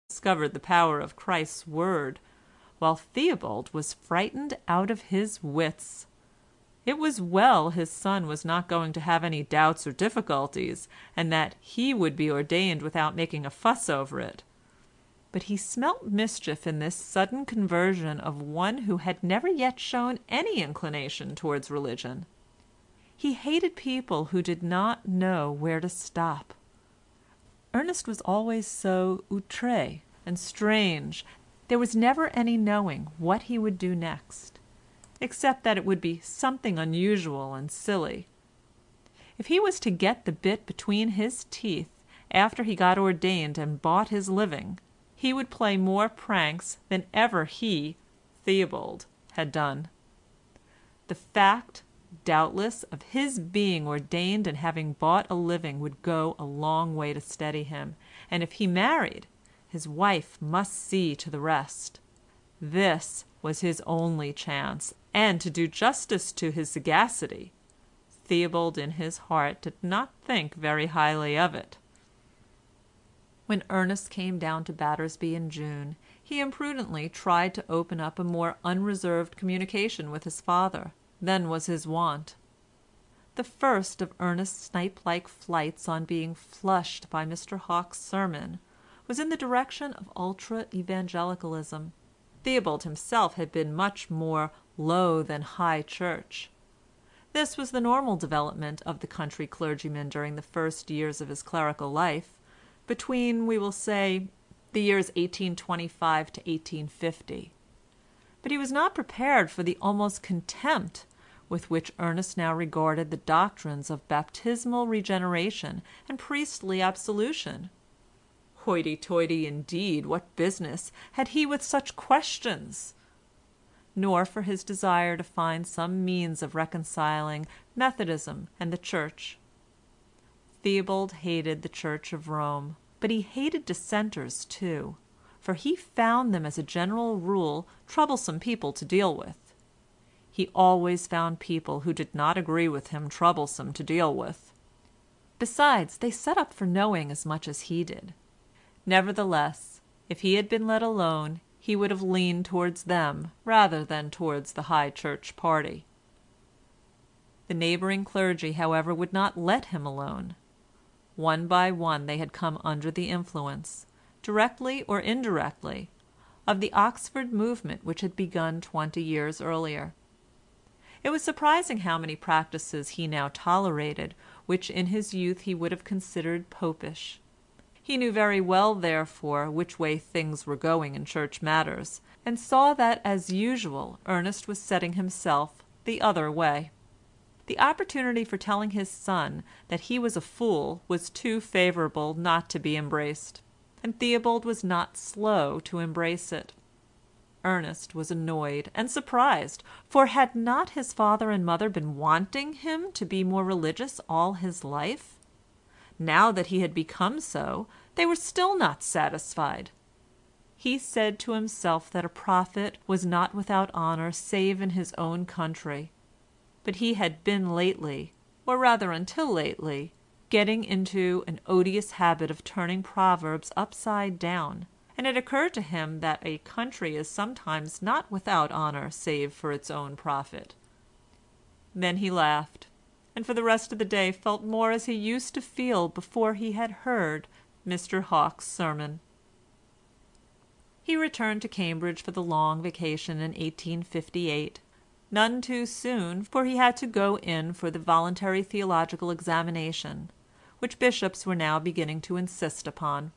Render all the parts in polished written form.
discovered the power of Christ's word, while Theobald was frightened out of his wits. It was well his son was not going to have any doubts or difficulties, and that he would be ordained without making a fuss over it. But he smelt mischief in this sudden conversion of one who had never yet shown any inclination towards religion. He hated people who did not know where to stop. Ernest was always so outré and strange. There was never any knowing what he would do next, except that it would be something unusual and silly. If he was to get the bit between his teeth after he got ordained and bought his living, he would play more pranks than ever he, Theobald, had done. The fact, doubtless, of his being ordained and having bought a living would go a long way to steady him, and if he married, his wife must see to the rest. This was his only chance, and to do justice to his sagacity, Theobald in his heart did not think very highly of it. When Ernest came down to Battersby in June, he imprudently tried to open up a more unreserved communication with his father than was his wont. The first of Ernest's snipe-like flights on being flushed by Mr. Hawke's sermon was in the direction of ultra-evangelicalism. Theobald himself had been much more low than high church. This was the normal development of the country clergyman during the first years of his clerical life, between, we will say, the years 1825 to 1850. But he was not prepared for the almost contempt with which Ernest now regarded the doctrines of baptismal regeneration and priestly absolution. Hoity-toity indeed, what business had he with such questions? Nor for his desire to find some means of reconciling Methodism and the Church. Theobald hated the Church of Rome, but he hated dissenters too, for he found them as a general rule troublesome people to deal with. He always found people who did not agree with him troublesome to deal with. Besides, they set up for knowing as much as he did. Nevertheless, if he had been let alone, he would have leaned towards them rather than towards the High Church party. The neighbouring clergy, however, would not let him alone. One by one they had come under the influence, directly or indirectly, of the Oxford movement which had begun 20 years earlier. It was surprising how many practices he now tolerated which in his youth he would have considered popish. He knew very well, therefore, which way things were going in church matters, and saw that as usual Ernest was setting himself the other way. The opportunity for telling his son that he was a fool was too favourable not to be embraced, and Theobald was not slow to embrace it. Ernest was annoyed and surprised, for had not his father and mother been wanting him to be more religious all his life? Now that he had become so, they were still not satisfied. He said to himself that a prophet was not without honour save in his own country, but he had been lately, or rather until lately, getting into an odious habit of turning proverbs upside down, and it occurred to him that a country is sometimes not without honour save for its own prophet. Then he laughed, and for the rest of the day felt more as he used to feel before he had heard Mr. Hawke's sermon. He returned to Cambridge for the long vacation in 1858, none too soon, for he had to go in for the voluntary theological examination, which bishops were now beginning to insist upon.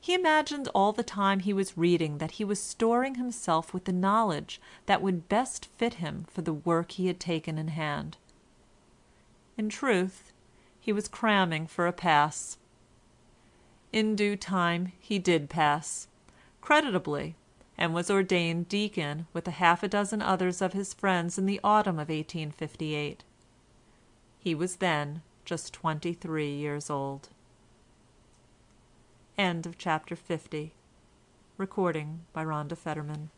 He imagined all the time he was reading that he was storing himself with the knowledge that would best fit him for the work he had taken in hand. In truth, he was cramming for a pass. In due time he did pass, creditably, and was ordained deacon with half a dozen others of his friends in the autumn of 1858. He was then just 23 years old. End of chapter 50. Recording by Rhonda Fetterman.